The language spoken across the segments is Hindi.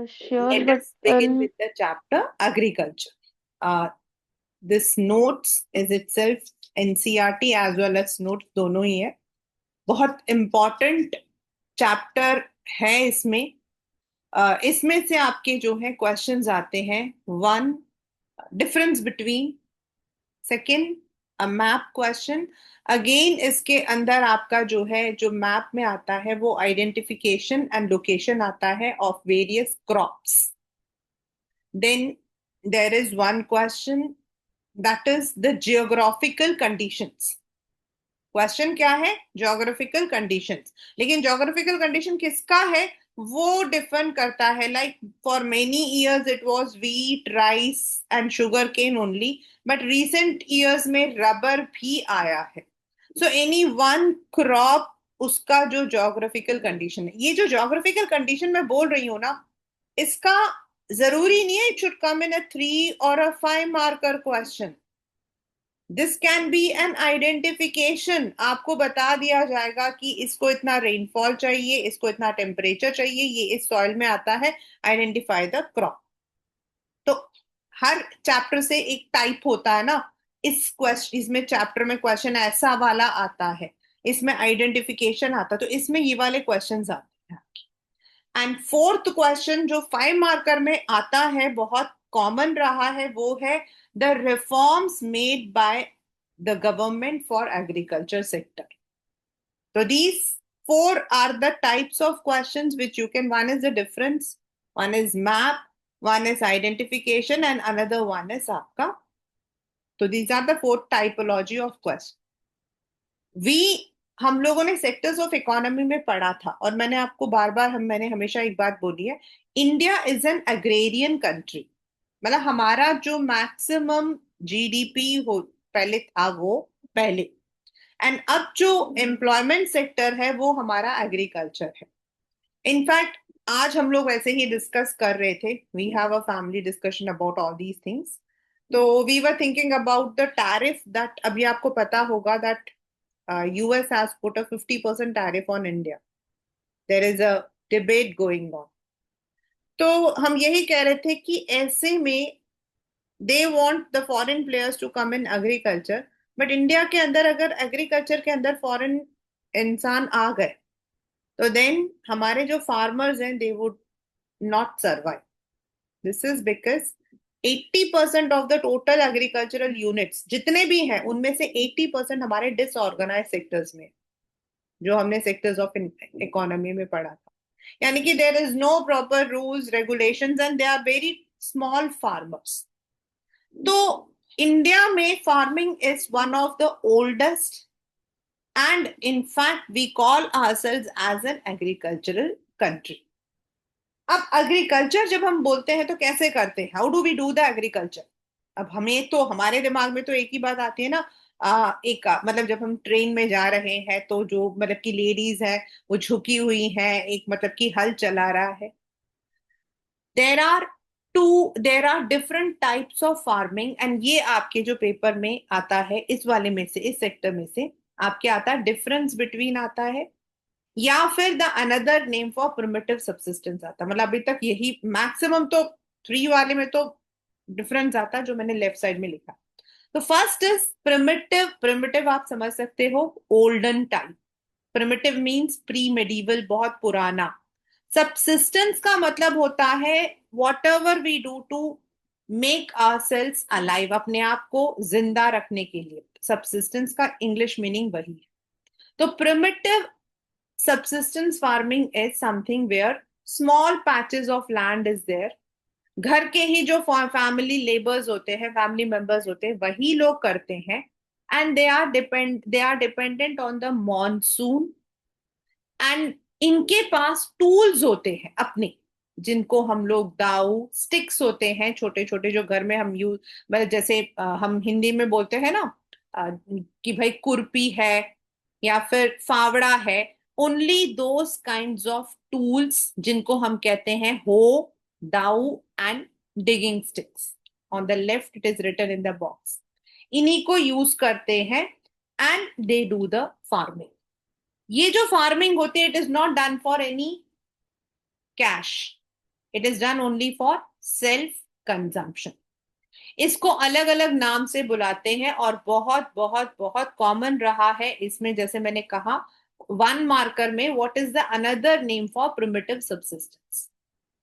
Sure, Let but us begin with the chapter agriculture. Uh, this notes is itself NCERT as well as notes दोनों ही है. बहुत important chapter है इसमें. इसमें से आपके जो है क्वेश्चंस आते हैं. One, difference between. Second, a map question. Again इसके अंदर आपका जो है जो मैप में आता है वो आइडेंटिफिकेशन एंड लोकेशन आता है of various crops. Then there is one question, that is the geographical conditions. Question क्या है? Geographical conditions. लेकिन ज्योग्राफिकल कंडीशन किसका है वो डिफरेंट करता है. Like for many years it was wheat, rice and sugar cane only, but recent years में रबर भी आया है. सो एनी वन क्रॉप, उसका जो ज्योग्राफिकल कंडीशन है. ये जो ज्योग्राफिकल कंडीशन मैं बोल रही हूँ ना, इसका जरूरी नहीं है it should come in a 3 or a 5 marker question. This can be N identification. आपको बता दिया जाएगा कि इसको इतना रेनफॉल चाहिए, इसको इतना टेम्परेचर चाहिए, ये इस सॉइल में आता है. Identify the crop. तो हर चैप्टर से एक टाइप होता है ना. इस क्वेश्चन, इसमें चैप्टर में क्वेश्चन ऐसा वाला आता है, इसमें आइडेंटिफिकेशन आता है, तो इसमें ये वाले क्वेश्चंस आते हैं. एंड फोर्थ क्वेश्चन जो 5 मार्कर में आता है, बहुत कॉमन रहा है, वो है the reforms made by the government for agriculture sector. So these four are the types of questions which you can, one is the difference, one is map, one is identification, and another one is आपका. So these are the four typology of question. We हम लोगों ने सेक्टर्स ऑफ इकोनॉमी में पढ़ा था, और मैंने आपको बार बार मैंने हमेशा एक बात बोली है, India is an agrarian country. मतलब हमारा जो मैक्सिमम जीडीपी हो पहले था वो पहले, एंड अब जो एम्प्लॉयमेंट सेक्टर है वो हमारा एग्रीकल्चर है. इनफैक्ट आज हम लोग वैसे ही डिस्कस कर रहे थे, we have a family discussion about all these things. तो we were thinking about the tariff that, अभी आपको पता होगा that US has put a 50% tariff on India. There is a debate going on. तो हम यही कह रहे थे कि ऐसे में they want the foreign players to come in agriculture, but India के अंदर अगर एग्रीकल्चर के अंदर फॉरेन इंसान आ गए तो देन हमारे जो फार्मर्स हैं they would not survive. This is because 80% of the total agricultural units जितने भी हैं उनमें से 80% हमारे डिसऑर्गेनाइज सेक्टर्स में, जो हमने सेक्टर्स ऑफ इकोनॉमी में पढ़ा था. यानी कि there is no proper rules regulations and they are very small farmers. तो इंडिया में farming is one of the oldest, and in fact we call ourselves as an agricultural country. अब एग्रीकल्चर जब हम बोलते हैं तो कैसे करते हैं, how do we do the agriculture? अब हमें तो हमारे दिमाग में तो एक ही बात आती है ना. मतलब जब हम ट्रेन में जा रहे हैं तो जो मतलब की लेडीज है वो झुकी हुई है, एक मतलब की हल चला रहा है. There are there are different types of farming, and ये आपके जो पेपर में आता है इस वाले में से, इस सेक्टर में से आपके आता है डिफरेंस बिटवीन आता है, या फिर the another name for primitive subsistence आता. मतलब अभी तक यही मैक्सिमम तो 3 वाले में तो डिफरेंस आता जो मैंने लेफ्ट साइड में लिखा. तो फर्स्ट इज प्रिमिटिव. प्रिमिटिव आप समझ सकते हो olden type. Primitive means pre medieval, बहुत पुराना. सब्सिस्टेंस का मतलब होता है whatever we do to make ourselves alive, अपने आप को जिंदा रखने के लिए. सब्सिस्टेंस का इंग्लिश मीनिंग वही है. तो primitive subsistence farming is something where small patches of land is there. घर के ही जो फैमिली लेबर्स होते हैं, फैमिली मेंबर्स होते हैं, वही लोग करते हैं. And they are dependent on the monsoon. And इनके पास टूल्स होते हैं अपने, जिनको हम लोग दाऊ, स्टिक्स होते हैं छोटे छोटे जो घर में हम यूज, मतलब जैसे हम हिंदी में बोलते हैं ना कि भाई खुरपी है या फिर फावड़ा है. Only those kinds of tools जिनको हम कहते हैं hoe, dao and digging sticks. On the left it is written in the box. इन्हीं को यूज करते हैं and they do the farming. ये जो फार्मिंग होती है it is not done for any cash. It is done only for self consumption. इसको अलग अलग नाम से बुलाते हैं और बहुत बहुत बहुत कॉमन रहा है इसमें, जैसे मैंने कहा 1 मार्कर में what is the another name for primitive subsistence,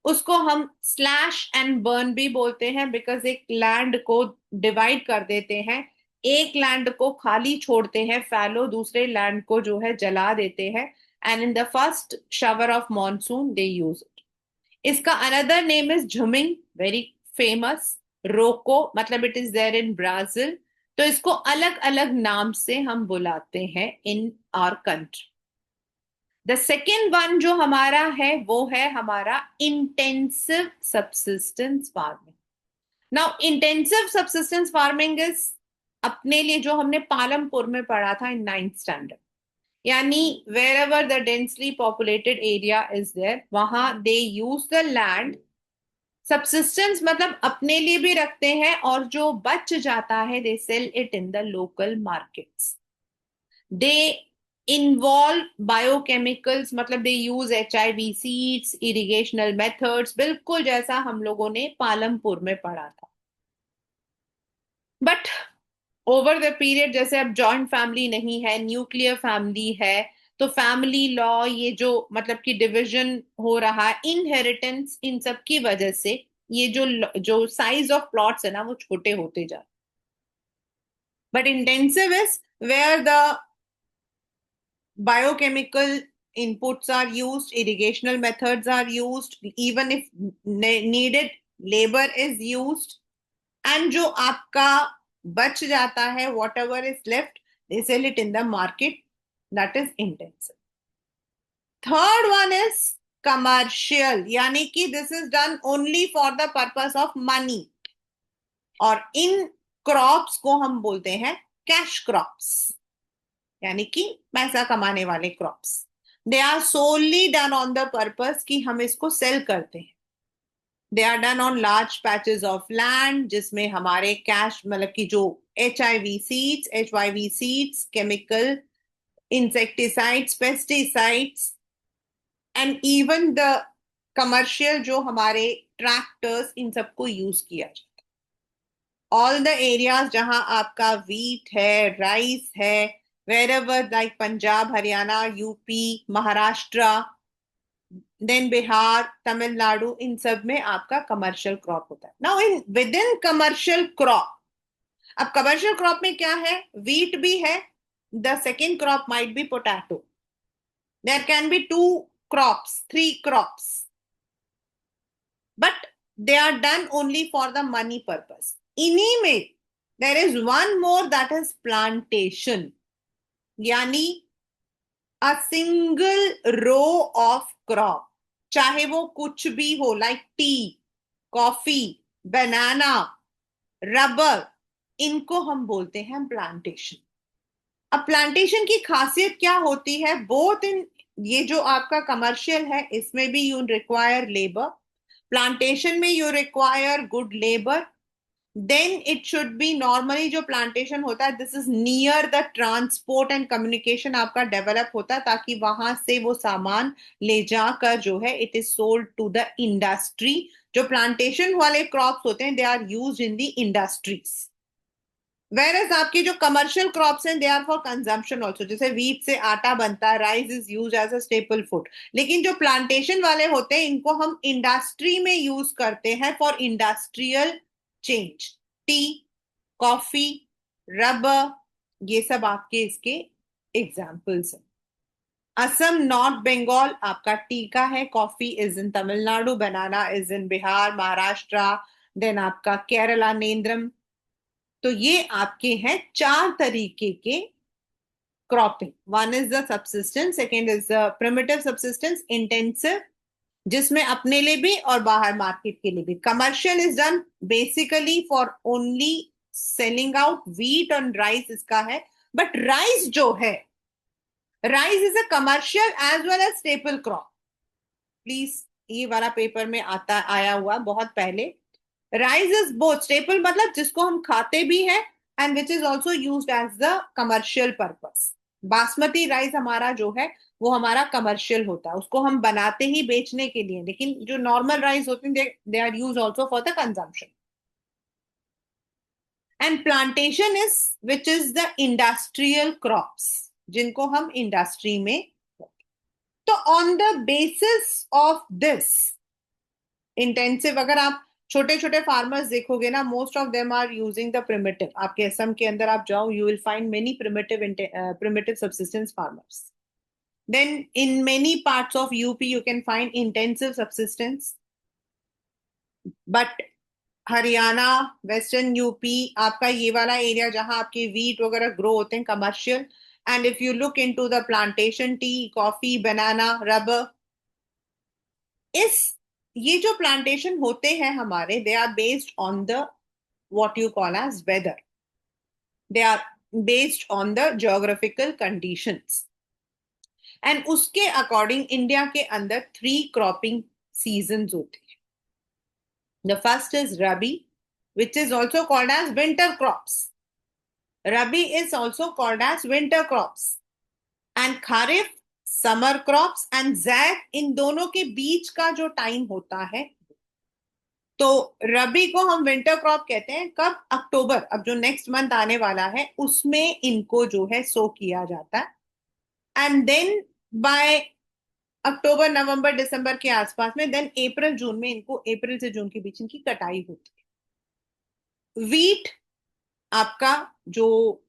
उसको हम स्लैश एंड बर्न भी बोलते हैं, बिकॉज एक लैंड को डिवाइड कर देते हैं, एक लैंड को खाली छोड़ते हैं फैलो, दूसरे लैंड को जो है जला देते हैं, and in the first shower of monsoon they use it. इसका another name is jhuming, very famous. Roca मतलब it is there in Brazil. तो इसको अलग अलग नाम से हम बुलाते हैं in our country. The second one जो हमारा है वो है हमारा intensive subsistence farming. Now intensive subsistence farming is अपने लिए जो हमने पालमपुर में पढ़ा था इन 9th स्टैंडर्ड, यानी where ever the densely populated area is there, वहां they use the land, subsistence मतलब अपने लिए भी रखते हैं और जो बच जाता है they sell it in the local markets. They involve biochemicals, मतलब they use HIV seeds, irrigational methods, बिल्कुल जैसा हम लोगों ने पालमपुर में पढ़ा था। बट ओवर द पीरियड, जैसे अब जॉइंट फैमिली नहीं है, न्यूक्लियर फैमिली है, तो फैमिली लॉ, ये जो मतलब कि डिवीजन हो रहा है, इनहेरिटेंस, इन सब की वजह से ये जो जो साइज ऑफ प्लॉट्स है ना वो छोटे होते जा रहे। But intensive is where the biochemical inputs are used, irrigational methods are used, even if needed labor is used, and जो आपका बच जाता है, whatever is left, they sell it in the market. That is intensive. Third one is commercial, यानी कि this is done only for the purpose of money, और इन क्रॉप्स को हम बोलते हैं कैश क्रॉप्स, यानी कि पैसा कमाने वाले crops. They are solely done on the purpose कि हम इसको सेल करते हैं। They are done on large patches of land, जिसमें हमारे कैश मतलब कि जो HIV seeds, chemical insecticides, pesticides, and even the commercial जो हमारे ट्रैक्टर्स, इन सबको यूज किया जाता है। ऑल द एरियाज जहां आपका वीट है, राइस है, wherever like Punjab, Haryana, UP, Maharashtra, then Bihar, Tamil Nadu, इन सब में आपका कमर्शियल क्रॉप होता है। Now in with in commercial crop, अब कमर्शियल क्रॉप में क्या है, वीट भी है, the second crop might be potato, there can be 2 crops, 3 crops, but they are done only for the money purpose. इन्हीं में there is one more that is plantation, यानी a single row of crop, चाहे वो कुछ भी हो, like tea, coffee, banana, rubber, इनको हम बोलते हैं प्लांटेशन। अब प्लांटेशन की खासियत क्या होती है, बोथ इन ये जो आपका कमर्शियल है इसमें भी यू रिक्वायर लेबर, प्लांटेशन में you require good labour, then it should be normally जो प्लांटेशन होता है this is near the transport and communication आपका डेवलप होता है, ताकि वहां से वो सामान ले जाकर जो है it is sold to the industry. जो प्लांटेशन वाले क्रॉप्स होते हैं they are used in the industries, whereas आपकी जो कमर्शियल क्रॉप्स हैं they are for consumption also, जैसे वीट से आटा बनता है, rice is use as a staple food, लेकिन जो प्लांटेशन वाले होते हैं इनको हम इंडस्ट्री में यूज करते हैं for industrial change. T, coffee, rubber, ये सब आपके इसके एग्जाम्पल्स हैं। असम, नॉर्थ बंगाल आपका टी का है, coffee is in Tamil Nadu, banana is in Bihar, Maharashtra, then आपका केरला, नेंद्रम। तो ये आपके हैं 4 तरीके के cropping. One is the subsistence, second is the primitive subsistence, intensive जिसमें अपने लिए भी और बाहर मार्केट के लिए भी। Commercial is done basically for only selling out, wheat और राइस इसका है। बट राइस जो है, rice is a commercial as well as staple crop. Please, ये वाला पेपर में आया हुआ बहुत पहले। राइस इज बोथ स्टेपल मतलब जिसको हम खाते भी हैं, and which is also used as the commercial purpose. Basmati rice हमारा जो है वो हमारा कमर्शियल होता है, उसको हम बनाते ही बेचने के लिए, लेकिन जो नॉर्मल राइस होते हैं they are use also for the consumption. And plantation is which is the industrial crops, जिनको हम इंडस्ट्री में। तो on the basis of this intensive, अगर आप छोटे छोटे फार्मर्स देखोगे ना, most of them are using the primitive. आपके असम के अंदर आप जाओ, you will find many primitive subsistence farmers. Then in many parts of UP you can find intensive subsistence. But Haryana, western UP, आपका ये वाला एरिया जहां आपके वीट वगैरह ग्रो होते हैं commercial. And if you look into the plantation, tea, coffee, banana, rubber, इस ये जो प्लांटेशन होते हैं हमारे, they are based on the what you call as weather, they are based on the geographical conditions. And उसके अकॉर्डिंग इंडिया के अंदर 3 क्रॉपिंग सीजन्स होते हैं। The first is Rabi, which is also called as winter crops. Rabi is also called as winter crops. And Kharif, summer crops, and Zaid, इन दोनों के बीच का जो टाइम होता है, तो रबी को हम विंटर क्रॉप कहते हैं। कब? अक्टूबर, अब जो नेक्स्ट मंथ आने वाला है उसमें इनको जो है सो किया जाता है। एंड देन बाय अक्टूबर, नवंबर, दिसंबर के आसपास में, देन अप्रैल, जून में इनको, अप्रैल से जून के बीच इनकी कटाई होती है। वीट आपका जो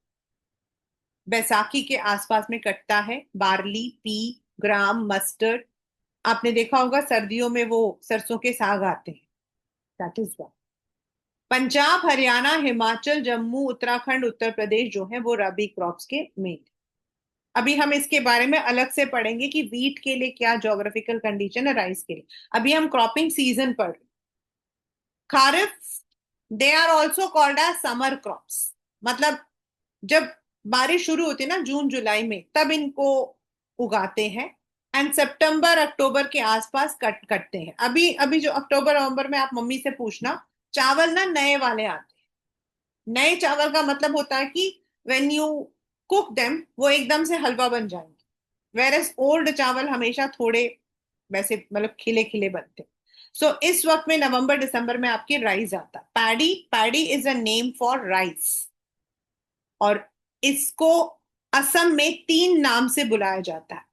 बैसाखी के आसपास में कटता है, बार्ली, पी, ग्राम, मस्टर्ड। आपने देखा होगा सर्दियों में वो सरसों के साग आते हैं, that is one. Punjab, Haryana, Himachal, Jammu, Uttarakhand, Uttar Pradesh जो है वो रबी क्रॉप्स के मेन। अभी हम इसके बारे में अलग से पढ़ेंगे कि वीट के लिए क्या ज्योग्राफिकल कंडीशन है, राइस के लिए। अभी हम क्रॉपिंग सीजन पढ़ रहे। Kharif, they are also called as summer crops, मतलब जब बारिश शुरू होती है ना जून जुलाई में, तब इनको उगाते हैं। एंड सितंबर अक्टूबर के आसपास कटते हैं। अभी अभी जो अक्टूबर नवंबर में, आप मम्मी से पूछना, चावल ना नए वाले आते हैं। नए चावल का मतलब होता है कि व्हेन यू कुक देम वो एकदम से हलवा बन जाएंगे, वेर एज ओल्ड चावल हमेशा थोड़े वैसे मतलब खिले खिले बनते हैं। सो इस वक्त में नवंबर दिसंबर में आपके राइस आता है। Paddy, paddy is a name for rice, और इसको असम में 3 नाम से बुलाया जाता है।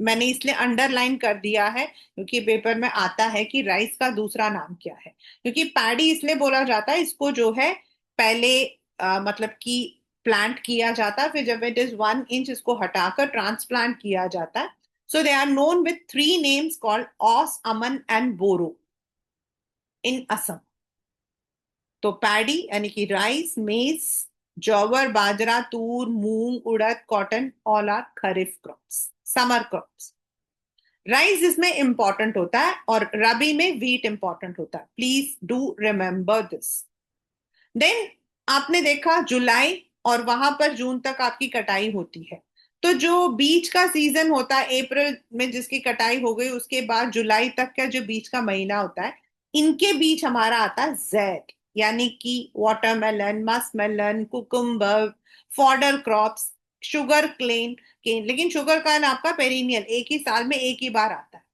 मैंने इसलिए अंडरलाइन कर दिया है क्योंकि पेपर में आता है कि राइस का दूसरा नाम क्या है। क्योंकि पैडी इसलिए बोला जाता है, इसको जो है पहले मतलब कि प्लांट किया जाता है, फिर जब इट इज 1 इंच इसको हटाकर ट्रांसप्लांट किया जाता है। So they are known with 3 names called Aus, Aman and Boro in Assam. तो पैडी यानी कि rice, maize, jowar, bajra, toor, moong, urad, cotton, all are kharif crops, summer crops. Rice इसमें इंपॉर्टेंट होता है और रबी में वीट इंपॉर्टेंट होता है, please do remember this. Then आपने देखा जुलाई और वहां पर जून तक आपकी कटाई होती है। तो जो बीच का सीजन होता है, अप्रैल में जिसकी कटाई हो गई, उसके बाद जुलाई तक का जो बीच का महीना होता है, इनके बीच हमारा आता है जैड, यानी कि watermelon, muskmelon, cucumber, fodder crops, sugar cane cane. लेकिन शुगर केन आपका पेरिनियल, एक ही साल में एक ही बार आता है,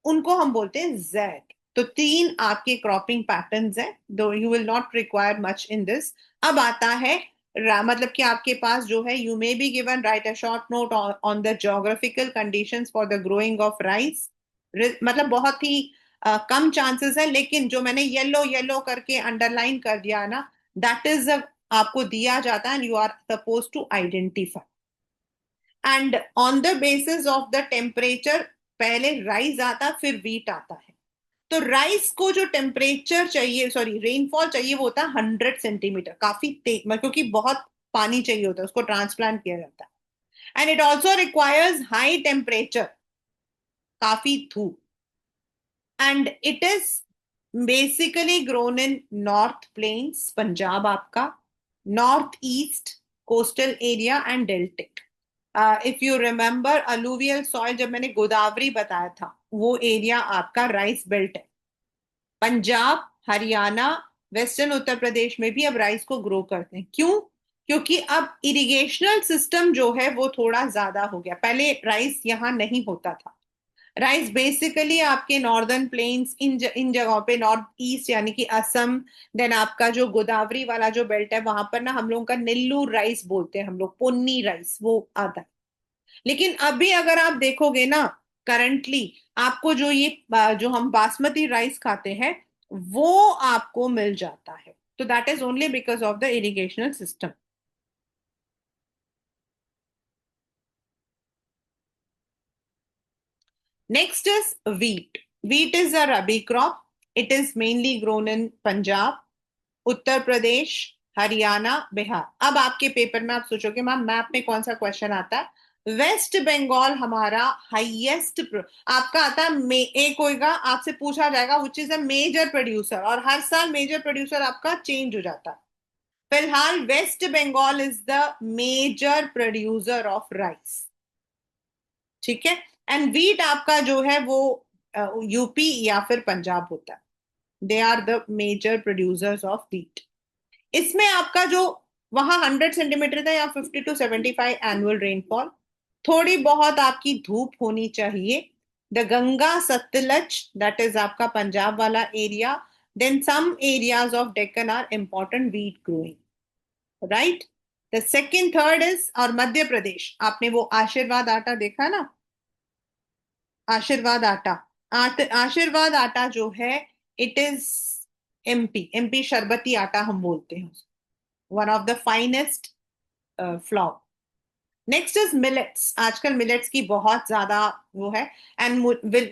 उनको हम बोलते हैं जैड। तो 3 आपके क्रॉपिंग पैटर्न्स हैं, दो you will not require much in this. अब आता है मतलब कि आपके पास जो है, you may be given right a short note on the geographical conditions for the growing of rice. मतलब बहुत ही कम चांसेस है, लेकिन जो मैंने येलो येलो करके अंडरलाइन कर दिया ना, दैट इज आपको दिया जाता है and you are suppose to identify. And on the basis of the temperature, पहले राइस आता फिर वीट आता है। तो राइस को जो टेम्परेचर चाहिए, सॉरी रेनफॉल चाहिए, वो होता है 100 सेंटीमीटर, काफी तेज, मतलब क्योंकि बहुत पानी चाहिए होता है, उसको ट्रांसप्लांट किया जाता है। And it also requires high temperature, काफी धूप। And it is basically grown in north plains, Punjab आपका, north east coastal area and deltaic. If you remember alluvial soil, जब मैंने गोदावरी बताया था, वो एरिया आपका राइस बेल्ट है। पंजाब, हरियाणा, वेस्टर्न उत्तर प्रदेश में भी अब राइस को ग्रो करते हैं। क्यों? क्योंकि अब इरिगेशनल सिस्टम जो है वो थोड़ा ज्यादा हो गया। पहले राइस यहाँ नहीं होता था। राइस बेसिकली आपके नॉर्दर्न प्लेन्स इन जगहों पे, नॉर्थ ईस्ट यानी कि असम, देन आपका जो गोदावरी वाला जो बेल्ट है वहां पर ना हम लोगों का नेल्लूर राइस बोलते हैं हम लोग, पोन्नी राइस वो आता है। लेकिन अभी अगर आप देखोगे ना, करंटली आपको जो ये जो हम बासमती राइस खाते हैं वो आपको मिल जाता है। तो that is only because of the irrigational system. Next is wheat. Wheat is a rabi crop. It is mainly grown in Punjab, Uttar Pradesh, Haryana, Bihar. अब आपके पेपर में आप सोचोगे मैम मैप में कौन सा क्वेश्चन आता है? वेस्ट बंगाल हमारा हाईएस्ट आपका आता है। एक होएगा, आपसे पूछा जाएगा which is a major producer, और हर साल मेजर प्रोड्यूसर आपका चेंज हो जाता है। फिलहाल West Bengal is the major producer of rice. ठीक है। एंड वीट आपका जो है वो यूपी या फिर पंजाब होता है। They are the major producers of wheat. इसमें आपका जो वहां 100 सेंटीमीटर था या 50 to 75 एनुअल रेनफॉल। थोड़ी बहुत आपकी धूप होनी चाहिए। The Ganga Satluj, that is आपका पंजाब वाला area. Then some areas of Deccan are important wheat growing, right. The second third is, और मध्य प्रदेश, आपने वो आशीर्वाद आटा देखा ना, आशीर्वाद आटा। आशीर्वाद आटा जो है, इट इज एमपी शरबती आटा हम बोलते हैं, one of the finest flour. Next is millets. आजकल मिलेट्स की बहुत ज्यादा वो है। एंड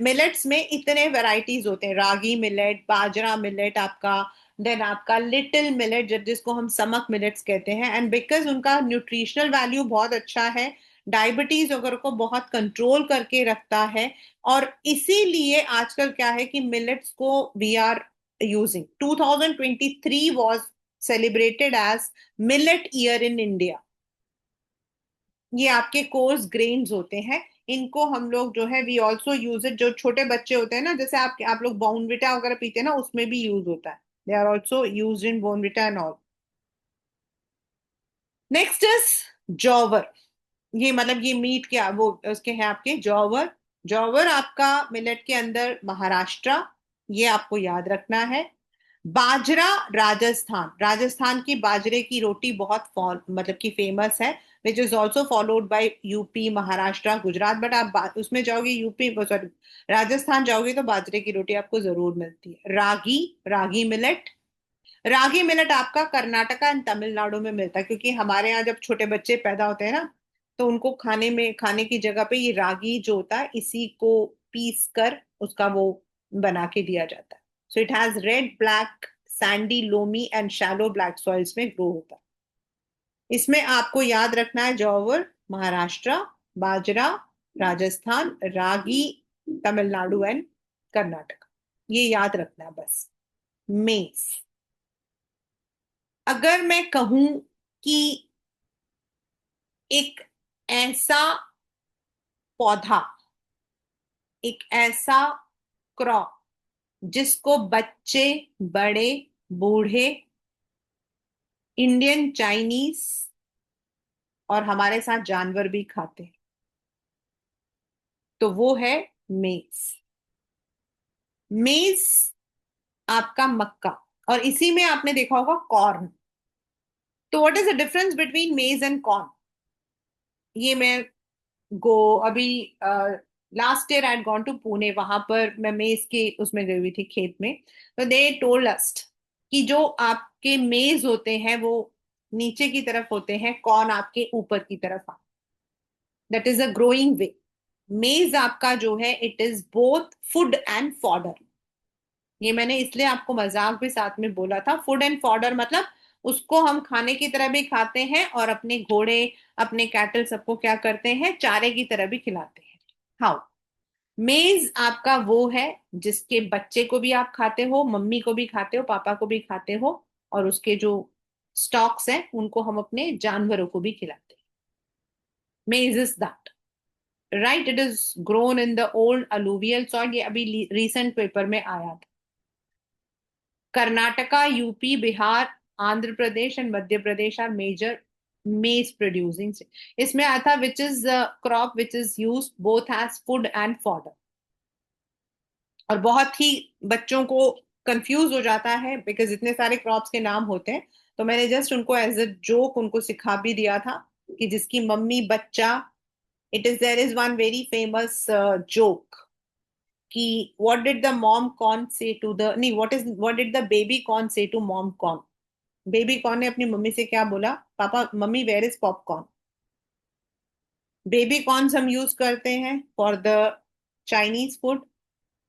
मिलेट्स में इतने वैरायटीज होते हैं, रागी मिलेट, बाजरा मिलेट आपका, देन आपका लिटिल मिलेट जिसको हम समक मिलेट्स कहते हैं। एंड बिकॉज उनका न्यूट्रिशनल वैल्यू बहुत अच्छा है, डायबिटीज वगैरह को बहुत कंट्रोल करके रखता है। और इसीलिए आजकल क्या है कि मिलेट्स को we are using. 2023 was celebrated as millet year in India. ये आपके कोर्स ग्रेन्स होते हैं, इनको हम लोग जो है वी ऑल्सो यूज इट। जो छोटे बच्चे होते हैं ना, जैसे आप लोग बॉर्नविटा वगैरह पीते हैं ना, उसमें भी यूज होता है। They are also use in Bournvita and all. Next is jowar. ये मतलब ये मीट के वो उसके हैं आपके जॉवर। जॉवर आपका मिलेट के अंदर महाराष्ट्र, ये आपको याद रखना है। बाजरा राजस्थान, राजस्थान की बाजरे की रोटी बहुत मतलब कि फेमस है, विच is also followed by UP, Maharashtra, Gujarat. But आप उसमें जाओगे यूपी, सॉरी, राजस्थान जाओगे तो बाजरे की रोटी आपको जरूर मिलती है। रागी, रागी मिलेट। रागी मिलेट आपका कर्नाटका एंड तमिलनाडु में मिलता है, क्योंकि हमारे यहाँ जब छोटे बच्चे पैदा होते हैं ना, तो उनको खाने में, खाने की जगह पे ये रागी जो होता है इसी को पीस कर उसका वो बना के दिया जाता है। So it has red, black, Sandy, loamy and shallow black soils में ग्रो होता है। इसमें आपको याद रखना है जॉवर महाराष्ट्र, बाजरा राजस्थान, रागी तमिलनाडु एंड कर्नाटक। ये याद रखना है बस। मेज, अगर मैं कहूं कि एक ऐसा पौधा, एक ऐसा क्रॉप जिसको बच्चे, बड़े, बूढ़े, इंडियन, चाइनीज और हमारे साथ जानवर भी खाते हैं, तो वो है मेज। मेज आपका मक्का, और इसी में आपने देखा होगा कॉर्न। तो what is the difference between maize and corn? ये मैं गो अभी last year I gone to Pune, वहां पर मैं मेज के उसमें गई हुई थी खेत में। तो दे टोल्ड अस कि जो आपके मेज होते हैं वो नीचे की तरफ होते हैं, कॉर्न आपके ऊपर की तरफ। दैट इज अ ग्रोइंग वे। मेज आपका जो है it is both food and fodder. ये मैंने इसलिए आपको मजाक भी साथ में बोला था, फूड एंड फॉडर मतलब उसको हम खाने की तरह भी खाते हैं और अपने घोड़े, अपने कैटल सबको क्या करते हैं, चारे की तरह भी खिलाते हैं। हाउ? मेज आपका वो है जिसके बच्चे को भी आप खाते हो, मम्मी को भी खाते हो, पापा को भी खाते हो, और उसके जो स्टॉक्स हैं उनको हम अपने जानवरों को भी खिलाते हैं। Maize is that, right. It is grown in the old alluvial soil. ये अभी रिसेंट पेपर में आया था। Karnataka, UP, Bihar, Andhra Pradesh and Madhya Pradesh are major maize producing से, इसमें आया था which is crop which is use both as food and fodder. और बहुत ही बच्चों को कंफ्यूज हो जाता है बिकॉज इतने सारे क्रॉप्स के नाम होते हैं। तो मैंने जस्ट उनको एज अ जोक उनको सिखा भी दिया था कि जिसकी मम्मी बच्चा, it is there is one very famous joke कि what did the mom corn say to the, नहीं, what did the baby corn say to mom corn. Baby corn ने अपनी मम्मी से क्या बोला? Papa, mummy where is popcorn. Baby corns हम यूज करते हैं for the Chinese food.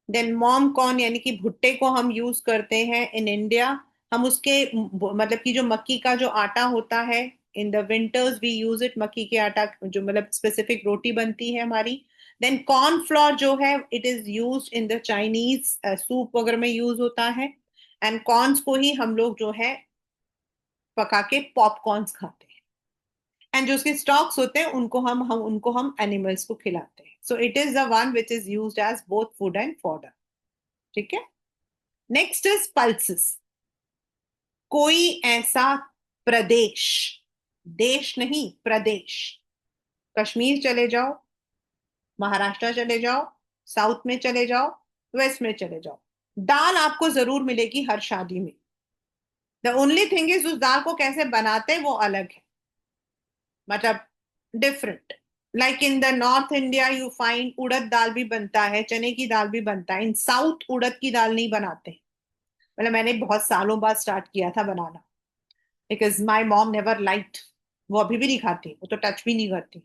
Then mom corn यानी कि भुट्टे को हम यूज करते हैं इन इंडिया। हम उसके मतलब कि जो मक्की का जो आटा होता है, in the winters we use it, मक्की के आटा जो मतलब स्पेसिफिक रोटी बनती है हमारी। देन कॉर्न फ्लोर जो है it is use in the Chinese soup वगैरह में यूज होता है। एंड कॉर्न्स को ही हम लोग जो है पका के पॉपकॉर्न्स खाते हैं। एंड जो उसके स्टॉक्स होते हैं उनको हम एनिमल्स को खिलाते हैं। So it is the one which is used as both food and fodder. ठीक है। Next is pulses. कोई ऐसा प्रदेश, देश नहीं प्रदेश, कश्मीर चले जाओ, महाराष्ट्र चले जाओ, साउथ में चले जाओ, वेस्ट में चले जाओ, दाल आपको जरूर मिलेगी हर शादी में। द ओनली थिंग इज उस दाल को कैसे बनाते हैं वो अलग है, मतलब different. Like in the north India you find urad dal भी बनता है, चने की दाल भी बनता है। इन साउथ उड़द की दाल नहीं बनाते। मतलब मैंने बहुत सालों बाद स्टार्ट किया था बनाना because my mom never liked. वो अभी भी नहीं खाती, वो तो टच भी नहीं करती।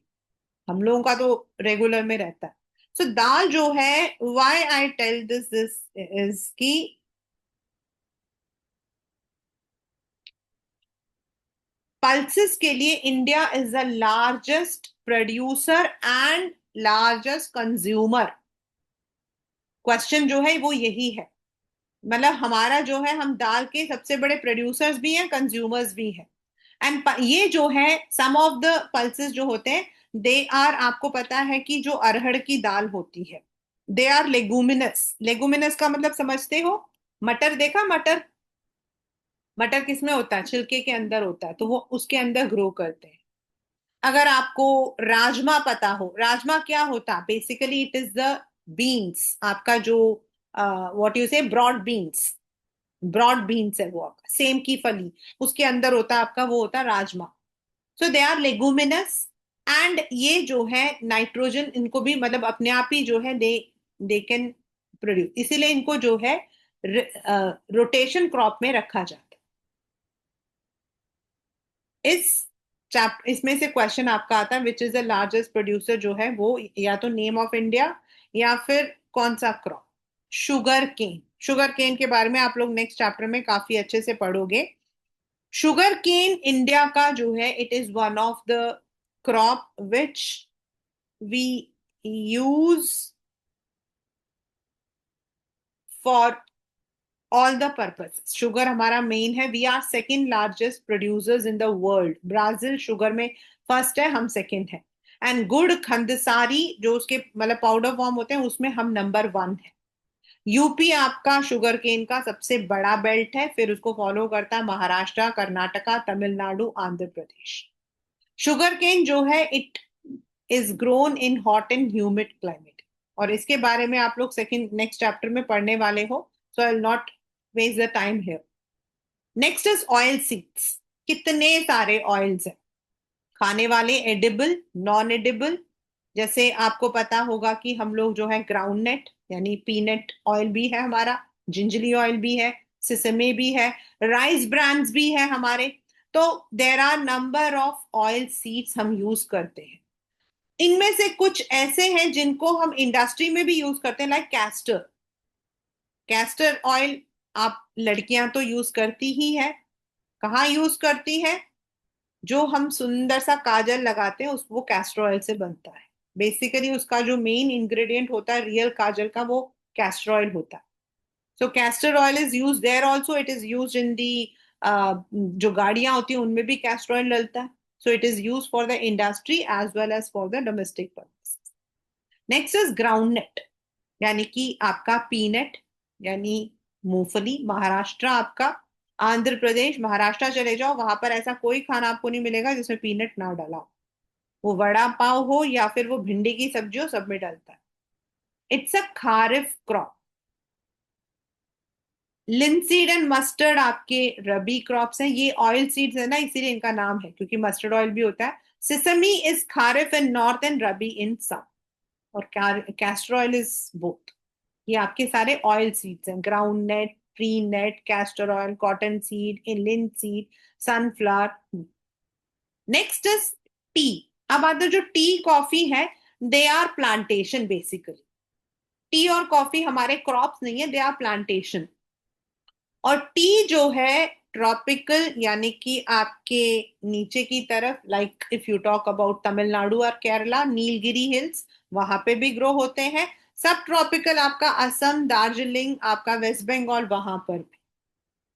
हम लोगों का तो रेगुलर में रहता है। सो दाल जो है, why I tell this is कि पल्सेस के लिए India is the largest producer and largest consumer. Question जो है वो यही है। मतलब हमारा जो है, हम दाल के सबसे बड़े प्रोड्यूसर्स भी हैं, कंज्यूमर्स भी हैं। एंड ये जो है सम ऑफ द पल्सेस जो होते हैं, दे आर, आपको पता है कि जो अरहर की दाल होती है, दे आर लेगुमिनस। लेगुमिनस का मतलब समझते हो? मटर देखा? मटर, मटर किस में होता है? छिलके के अंदर होता है, तो वो उसके अंदर ग्रो करते हैं। अगर आपको राजमा पता हो, राजमा क्या होता है? Basically it is the beans, आपका जो व्हाट यू से ब्रॉड बीन्स, ब्रॉड बीन्स है वो आपका, सेम की फली, उसके अंदर होता है आपका, वो होता है राजमा। सो दे आर लेगुमिनस। एंड ये जो है नाइट्रोजन इनको भी मतलब अपने आप ही जो है दे कैन प्रोड्यूस, इसीलिए इनको जो है रोटेशन क्रॉप में रखा जाता है। इसमें से क्वेश्चन आपका आता है विच इज द लार्जेस्ट प्रोड्यूसर, जो है वो या तो नेम ऑफ इंडिया या फिर कौन सा crop. Sugar cane. Sugar cane के बारे में आप लोग नेक्स्ट चैप्टर में काफी अच्छे से पढ़ोगे। शुगर केन इंडिया का जो है, it is one of the crop which we use for all the purpose. Sugar हमारा मेन है। We are second largest producers in the world. Brazil sugar में फर्स्ट है, हम सेकेंड है। एंड गुड़ खंडसारी जो उसके मतलब पाउडर फॉर्म होते हैं, उसमें हम नंबर वन है। यूपी आपका शुगर केन का सबसे बड़ा बेल्ट है, फिर उसको फॉलो करता है महाराष्ट्र, कर्नाटका, तमिलनाडु, आंध्र प्रदेश। शुगर केन जो है it is grown in hot and humid climate. और इसके बारे में आप लोग सेकंड नेक्स्ट चैप्टर में पढ़ने वाले हो, so I will not waste the time here. Next is oil seeds. कितने सारे ऑयल्स हैं खाने वाले, एडिबल, नॉन एडिबल। जैसे आपको पता होगा कि हम लोग जो है ग्राउंडनट यानी पीनट ऑयल भी है हमारा, जिंजली ऑयल भी है, सिसमे भी है, राइस ब्रांड्स भी है हमारे। तो there are number of oil seeds हम यूज करते हैं। इनमें से कुछ ऐसे हैं जिनको हम इंडस्ट्री में भी यूज करते हैं, लाइक कैस्टर। कैस्टर ऑयल आप लड़कियां तो यूज करती ही है। कहाँ यूज करती है? जो हम सुंदर सा काजल लगाते हैं उस वो कैस्टर ऑयल से बनता है। बेसिकली उसका जो मेन इंग्रेडिएंट होता है रियल काजल का, वो कैस्टर ऑयल होता है। So castor oil is use there also, it is use in the, जो गाड़ियां होती हैं उनमें भी कैस्टर ऑयल डलता है। So it is use for the industry as well as for the domestic purpose. Next is groundnut, यानी कि आपका पीनट यानी मूंगफली, महाराष्ट्र आपका, आंध्र प्रदेश, महाराष्ट्र चले जाओ, वहां पर ऐसा कोई खाना आपको नहीं मिलेगा जिसमें पीनट ना डाला हो। वो वड़ा पाव हो या फिर वो भिंडी की सब्जी हो, सब में डलता है। It's a kharif crop. Linseed and mustard आपके रबी क्रॉप्स हैं। ये ऑयल सीड्स है ना, इसीलिए इनका नाम है, क्योंकि मस्टर्ड ऑयल भी होता है। Sesame is kharif in north and rabi in south, और कैस्टर ऑयल इज बोथ। ये आपके सारे ऑयल सीड्स हैं, ground nut, tree nut, castor oil, cotton seed, linseed, sunflower. Next is tea. अब आता है जो टी कॉफी है, they are plantation basically. Tea और कॉफी हमारे क्रॉप्स नहीं है, दे आर प्लांटेशन। और टी जो है ट्रॉपिकल, यानी कि आपके नीचे की तरफ, like if you talk about Tamil Nadu और केरला, नीलगिरी हिल्स, वहां पे भी ग्रो होते हैं। सब ट्रॉपिकल आपका असम, दार्जिलिंग, आपका वेस्ट बंगाल, वहां पर भी।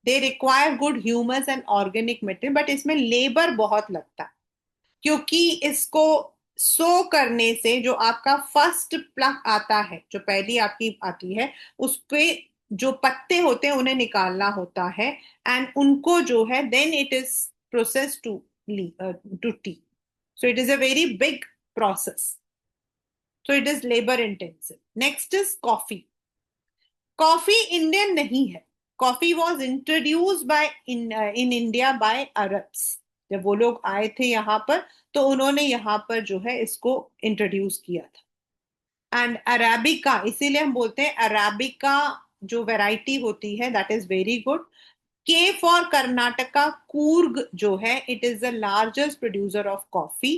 They require good humus and organic material, but इसमें लेबर बहुत लगता है, क्योंकि इसको सो करने से जो आपका फर्स्ट प्लक आता है, जो पहली आपकी आती है, उस पे जो पत्ते होते हैं उन्हें निकालना होता है, एंड उनको जो है then it is process to tea. So it is a very big process, so it is labour intensive. Next is coffee. Coffee Indian नहीं है। Coffee was introduce by in India by Arabs. जब वो लोग आए थे यहाँ पर, तो उन्होंने यहाँ पर जो है इसको इंट्रोड्यूस किया था। एंड अराबिका, इसीलिए हम बोलते हैं अराबिका जो वैरायटी होती है, दैट इज वेरी गुड। के फॉर कर्नाटका, कूर्ग जो है, it is the largest producer of coffee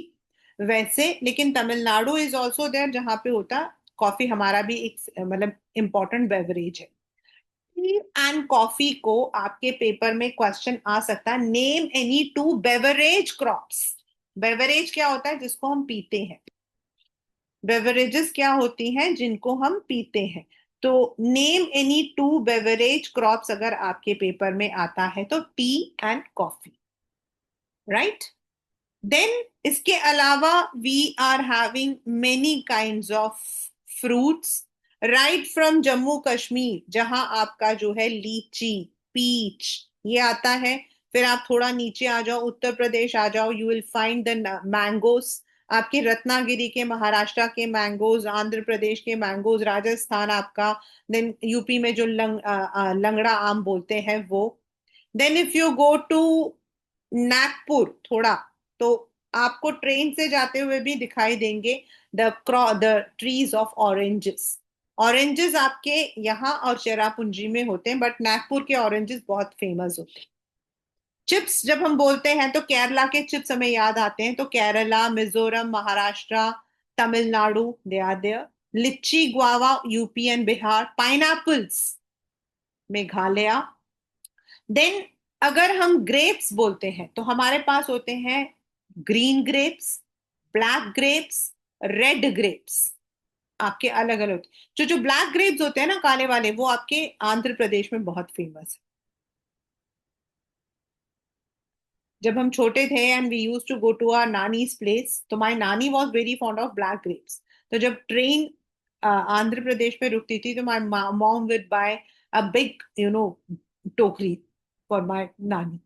वैसे। लेकिन तमिलनाडु इज ऑल्सो देयर, जहाँ पे होता कॉफी। हमारा भी एक मतलब इंपॉर्टेंट बेवरेज है। टी एंड कॉफी को आपके पेपर में क्वेश्चन आ सकता है, name any two beverage crops. Beverage क्या होता है? जिसको हम पीते हैं। बेवरेजेस क्या होती हैं? जिनको हम पीते हैं। तो name any two beverage crops अगर आपके पेपर में आता है तो tea and coffee, right. Then इसके अलावा we are having many kinds of fruits, right from Jammu Kashmir, जहां आपका जो है लीची, पीच, ये आता है। फिर आप थोड़ा नीचे आ जाओ, उत्तर प्रदेश आ जाओ, you will find the mangoes. आपके रत्नागिरी के, महाराष्ट्र के मैंगोज, आंध्र प्रदेश के मैंगोज, राजस्थान आपका, देन यूपी में जो लंगड़ा आम बोलते हैं वो। Then if you go to Nagpur थोड़ा, तो आपको ट्रेन से जाते हुए भी दिखाई देंगे the trees of oranges. Oranges आपके यहाँ और चेरापूंजी में होते हैं, बट नागपुर के ऑरेंजेस बहुत फेमस होते हैं। चिप्स जब हम बोलते हैं तो केरला के चिप्स हमें याद आते हैं, तो Kerala, Mizoram, Maharashtra, Tamil Nadu, they are there. Litchi, guava, UP and Bihar. Pineapples, Meghalaya. Then अगर हम ग्रेप्स बोलते हैं तो हमारे पास होते हैं green grapes, black grapes, red grapes. आपके अलग अलग जो जो ब्लैक ग्रेप्स होते हैं ना, काले वाले, वो आपके आंध्र प्रदेश में बहुत फेमस है। जब हम छोटे थे and we use to go to our nani's place, तो my nani was very fond of black grapes. तो जब ट्रेन आंध्र प्रदेश में रुकती थी, तो my mom with buy a big tokri for my nani.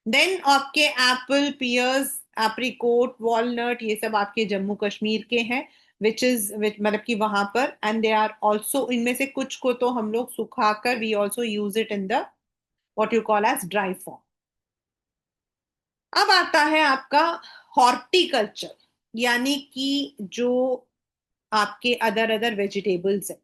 Then आपके एप्पल, पियर्स, एप्रिकोट, वॉलनट, ये सब आपके जम्मू कश्मीर के हैं, विच मतलब कि वहां पर। एंड दे आर ऑल्सो, इनमें से कुछ को तो हम लोग सुखाकर, we also use it in the what you call as dry form. अब आता है आपका हॉर्टिकल्चर, यानी कि जो आपके अदर अदर वेजिटेबल्स हैं।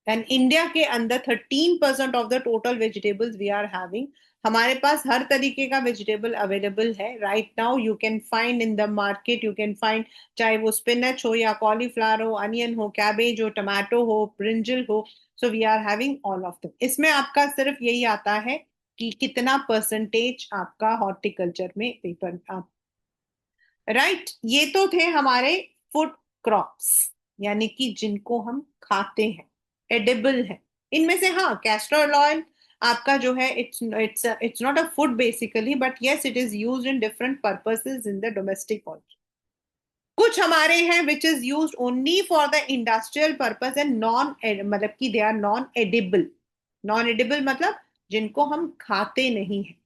एंड इंडिया के अंदर 13% of the total vegetables we are having. हमारे पास हर तरीके का वेजिटेबल अवेलेबल है right now. You can find in the market, you can find, चाहे वो स्पिनच हो या कॉलीफ्लावर हो, अनियन हो, कैबेज हो, टमाटो हो, ब्रिंजल हो। So we are having all of them. इसमें आपका सिर्फ यही आता है कि कितना परसेंटेज आपका हॉर्टिकल्चर में पेपर आप, राइट। ये तो थे हमारे फूड क्रॉप्स, यानी कि जिनको हम खाते हैं, एडिबल है। इनमें से हाँ, कैस्टर ऑयल आपका जो है, it's not a food basically, but yes it is used in different purposes in the domestic also. कुछ हमारे हैं which is used only for the industrial purpose and non, मतलब कि they are non edible. Non edible मतलब जिनको हम खाते नहीं हैं।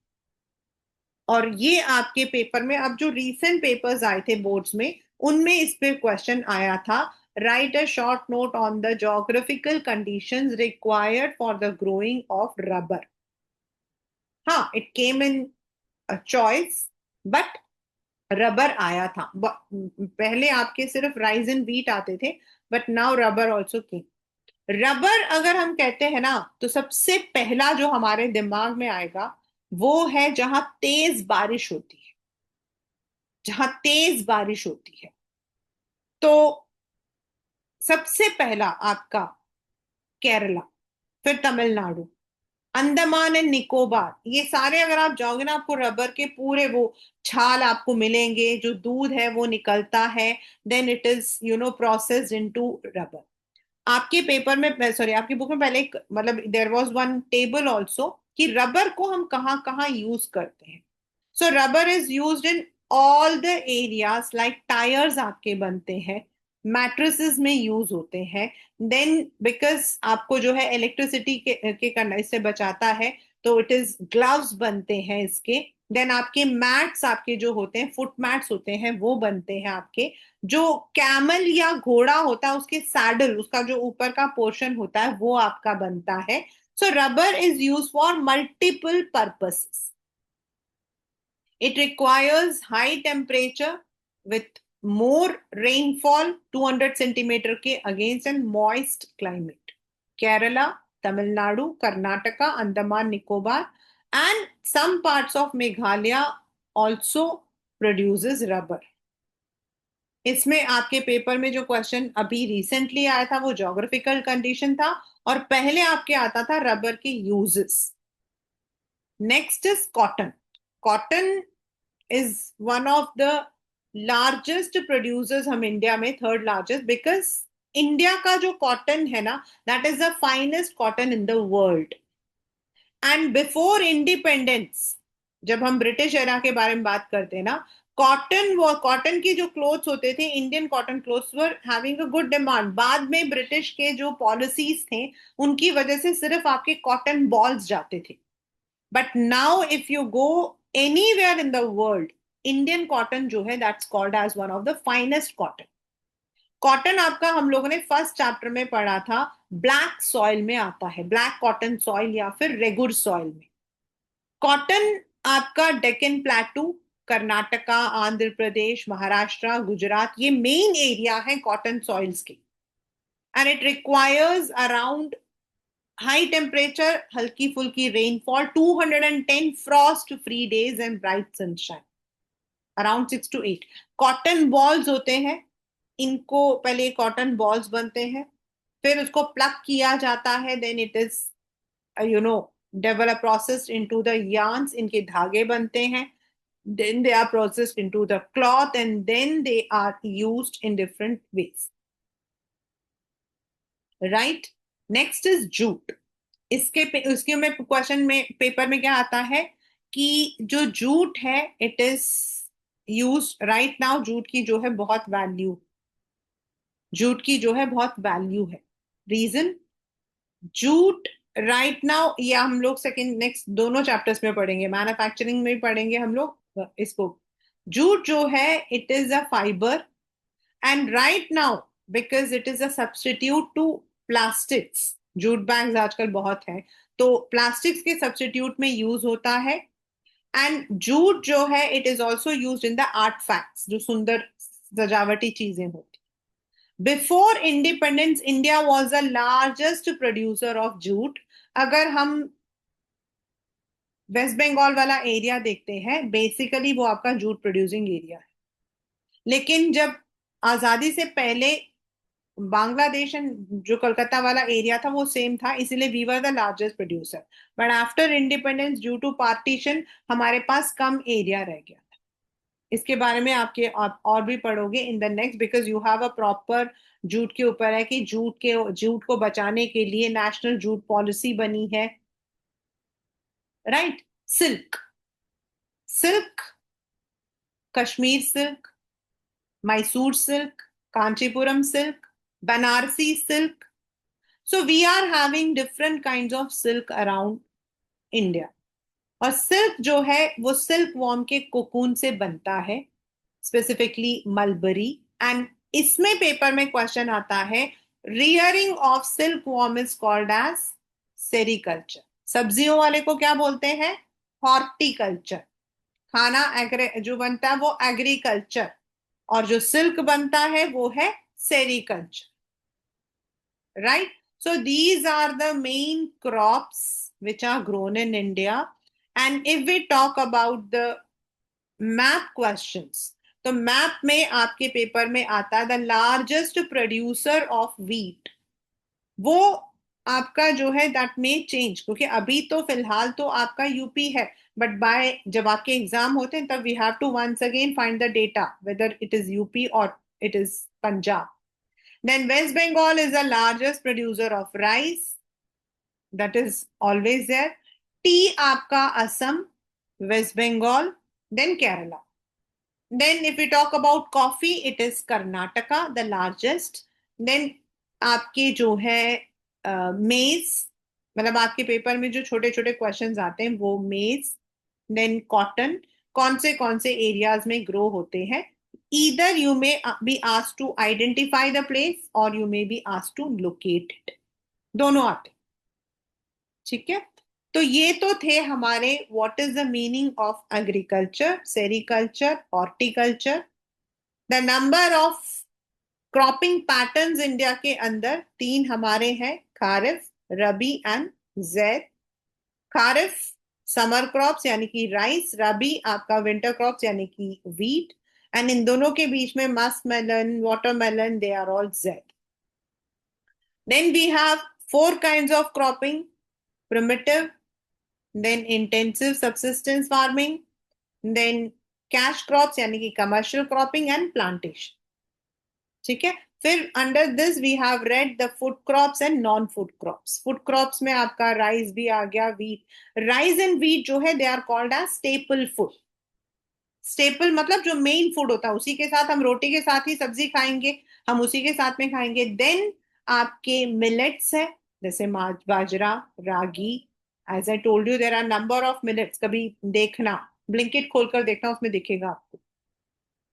और ये आपके पेपर में, अब जो रीसेंट पेपर्स आए थे बोर्ड्स में, उनमें इस पे क्वेश्चन आया था, write a short note on the geographical conditions required for the growing of rubber. हाँ, it came in choice, but rubber आया था। पहले आपके सिर्फ राइस एंड व्हीट आते थे, but now rubber also came. Rubber अगर हम कहते हैं ना, तो सबसे पहला जो हमारे दिमाग में आएगा वो है जहां तेज बारिश होती है। जहां तेज बारिश होती है, तो सबसे पहला आपका केरला, फिर तमिलनाडु, अंडमान एंड निकोबार, ये सारे अगर आप जाओगे ना, आपको रबर के पूरे वो छाल आपको मिलेंगे, जो दूध है वो निकलता है, then it is processed into rubber. आपके पेपर में, सॉरी, आपकी बुक में पहले एक, मतलब there was one table also कि रबर को हम कहाँ कहाँ यूज करते हैं। So rubber is used in all the areas, like tyres आपके बनते हैं, मैट्रेसेस में यूज होते हैं। देन बिकॉज आपको जो है इलेक्ट्रिसिटी के करना, इससे बचाता है, तो इट इज ग्लव्स बनते हैं इसके। देन आपके मैट्स, आपके जो होते हैं फुट मैट्स होते हैं, वो बनते हैं आपके। जो कैमल या घोड़ा होता है, उसके सैडल, उसका जो ऊपर का पोर्शन होता है, वो आपका बनता है। So rubber is use for multiple purposes. It requires high temperature with more rainfall, 200 centimeter के against and moist climate. Kerala, Tamil Nadu, Karnataka, Andaman, Nicobar, and some parts of Meghalaya also produces rubber. इसमें आपके पेपर में जो क्वेश्चन अभी रिसेंटली आया था वो ज्योग्राफिकल कंडीशन था, और पहले आपके आता था रबर के uses. Next is cotton. Cotton is one of the largest producers हम इंडिया में, थर्ड लार्जेस्ट, बिकॉज इंडिया का जो कॉटन है ना, that is the finest cotton in the world. And before independence, जब हम ब्रिटिश एरा के बारे में बात करते हैं ना, कॉटन, वो कॉटन की जो क्लोथ्स होते थे, Indian cotton clothes were having a good demand. बाद में ब्रिटिश के जो पॉलिसीज थे, उनकी वजह से सिर्फ आपके कॉटन बॉल्स जाते थे। But now if you go anywhere in the world, Indian cotton जो है, that's called as one of the finest cotton. Cotton आपका, हम लोगों ने फर्स्ट चैप्टर में पढ़ा था, ब्लैक सॉइल में आता है, ब्लैक कॉटन सॉइल या फिर रेगुर सॉइल में। कॉटन आपका डेक्कन प्लेटू, कर्नाटका, आंध्र प्रदेश, महाराष्ट्र, गुजरात, ये मेन एरिया है कॉटन सॉइल्स के। And it requires around high temperature, halki fulki rainfall, 210 frost free days and bright sunshine, around 6 to 8. Cotton balls होते हैं, इनको पहले कॉटन बॉल्स बनते हैं, फिर उसको प्लग किया जाता है, then it is you know develop processed into the yarns, इनके धागे बनते हैं, then they are processed into the cloth, and then they are used in different ways, right? Next is jute. इसके में क्वेश्चन में, पेपर में क्या आता है कि जो जूट है, it is use right now, jute की जो है बहुत वैल्यू, जूट की जो है बहुत वैल्यू है। रीजन, जूट राइट नाउ, ये हम लोग सेकंड नेक्स्ट दोनों चैप्टर्स में पढ़ेंगे, मैन्युफैक्चरिंग में पढ़ेंगे हम लोग इसको। जूट जो है, it is a fibre, and right now because it is a substitute to plastics, jute bags आजकल बहुत है, तो प्लास्टिक्स के सब्सटीट्यूट में यूज होता है। एंड जूट जो है, it is also use in the artefacts, जो सुंदर सजावटी चीजें होती। Before independence, India was the largest producer of jute. अगर हम वेस्ट बंगाल वाला एरिया देखते हैं, बेसिकली वो आपका जूट प्रोड्यूसिंग एरिया है। लेकिन जब आजादी से पहले बांग्लादेश एंड जो कलकत्ता वाला एरिया था, वो सेम था, इसीलिए we were the largest producer. But after independence, due to partition, हमारे पास कम एरिया रह गया। इसके बारे में आप और भी पढ़ोगे in the next, because you have a proper jute के ऊपर है कि जूट को बचाने के लिए नेशनल जूट पॉलिसी बनी है, right? Silk, silk, Kashmir silk, Mysore silk, Kanchipuram silk, Banarasi silk. So we are having different kinds of silk around India. और सिल्क जो है वो सिल्क वॉर्म के कोकून से बनता है, स्पेसिफिकली मलबरी। एंड इसमें पेपर में क्वेश्चन आता है, rearing of silk worm is called as sericulture. सब्जियों वाले को क्या बोलते हैं? हॉर्टिकल्चर। खाना जो बनता है वो एग्रीकल्चर, और जो सिल्क बनता है वो है sericulture, right? So these are the main crops which are grown in India. And if we talk about the map questions, तो मैप में आपके पेपर में आता है the largest producer of wheat. वो आपका जो है दैट मे चेंज, क्योंकि अभी तो फिलहाल तो आपका यूपी है, बट बाय जब आपके एग्जाम होते हैं तब we have to once again find the data whether it is UP और it is Punjab. Then West Bengal is the largest producer of rice. That is always there. Tea आपका Assam, West Bengal, then Kerala. Then if we talk about coffee, it is Karnataka, the largest. Then आपके जो है मेज, मतलब आपके पेपर में जो छोटे छोटे क्वेश्चंस आते हैं वो मेज। देन कॉटन, कौन से एरियाज में ग्रो होते हैं। either you may be asked to identify the place or you may be asked to locate it, दोनों आते हैं। ठीक है, तो ये तो थे हमारे what is the meaning of agriculture, sericulture, horticulture. The number of cropping patterns India के अंदर तीन हमारे हैं, kharif, rabi and zaid. Kharif summer crops यानी कि राइस, रबी आपका विंटर क्रॉप्स यानी कि वीट, एंड इन दोनों के बीच में musk melon, watermelon, they are all zaid. Then we have four kinds of cropping, primitive, then intensive subsistence farming, then cash crops यानी कि कमर्शियल क्रॉपिंग, एंड प्लांटेशन। ठीक है, फिर under this we have read the food crops and non food crops. Food crops में आपका राइस भी आ गया, वीट। राइस एंड वीट जो है they are called as staple food. Staple मतलब जो मेन फूड होता है, उसी के साथ हम रोटी के साथ ही सब्जी खाएंगे, हम उसी के साथ में खाएंगे। देन आपके मिलेट्स है, जैसे bajra, ragi. As I told you there are number of millets, कभी देखना, ब्लिंकिट खोलकर देखना, उसमें दिखेगा आपको।